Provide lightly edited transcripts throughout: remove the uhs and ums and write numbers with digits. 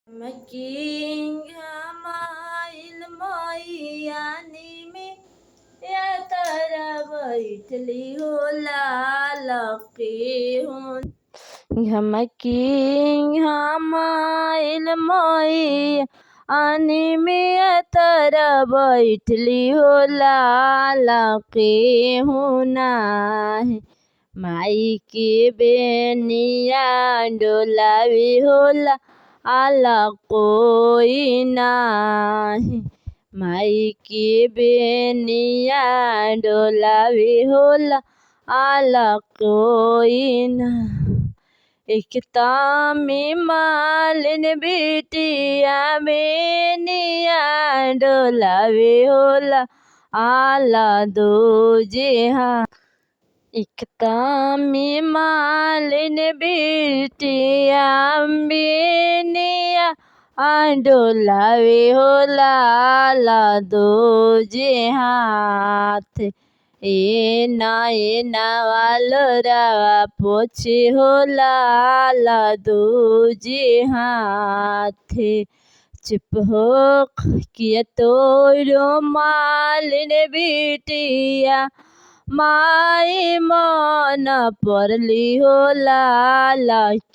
मकींग मैयानी में या तारा बैठली हो लाल के हो झमकी हमाइल मैया आनी में तारा बैठली हो लाल के होना है माई के बेनिया डोलावी होला आला कोई नाही माई की बेनिया डोलावी होला आला कोई ना एकता में मालिन बिटिया बेनिया डोलावी होला आला दो हाँ एकता में मालिन बिटिया बेनिया डोलावे होला ला दो हाथ ए ना वालो रावा पोछे होला ला दो हाथ चुप हो किया तो मालिन बिटिया माई मन परली होला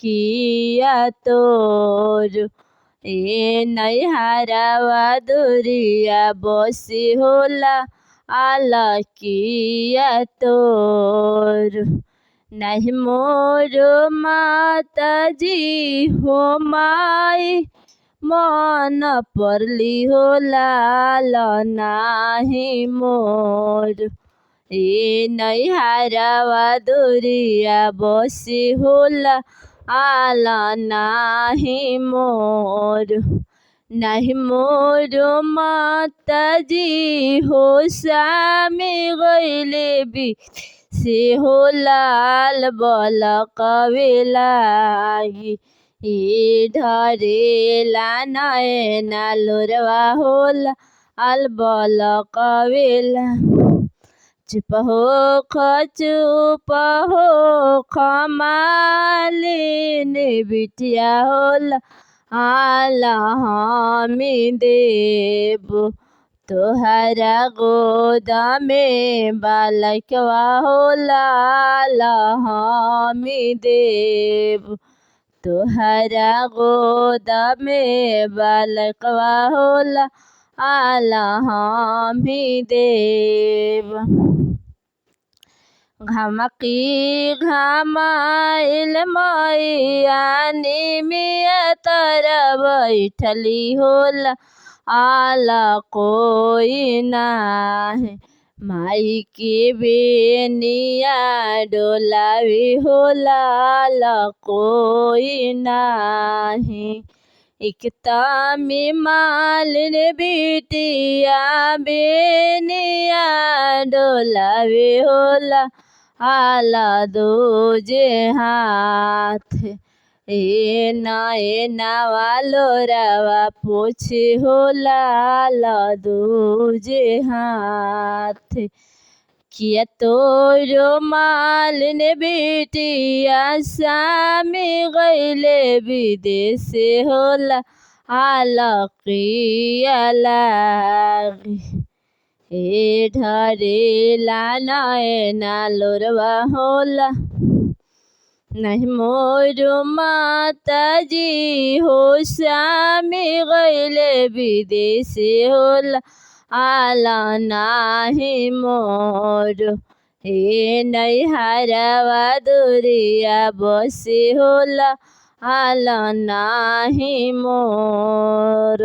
किया तोर ए नैहरावा दुरिया बसी होला आला किया तोर नहीं मोर माता जी हो माई मन परली होला नाही मोर ए नैहरावा दुरिया बसी होला आला नाही मोर नहीं मोर माता जी हो सामी गईले भी से हो लाल बल कविलागी ए ढरेला नयना लोरवा होला आल बल कविला चुप हो खमालिन बिटिया होला आला हामी देव तोहरा गोदा में बालकवा होला आला हामी देव तोहरा गोदा में बालकवा होला आला हामी देव घमकी घमाइल मैया निमिया तारा बैठली होला आला कोई नाही माई के बेनिया डोलावी होला आला कोई नाही एकता में मालिन बिटिया बेनिया डोलावे होला आला दो हाथ ए ना वालो रावा पोछे होला आला दो हाथ किया तोरो मालिन बिटिया सामी गईले विदेश होला आला किया लागी ए ढरेला नयना लोरवा होला नहीं मोर माता जी हो सामी गईले विदेश होला आला नाही मोर ए नैहरावा दुरिया बसी होला आला नाही मोर।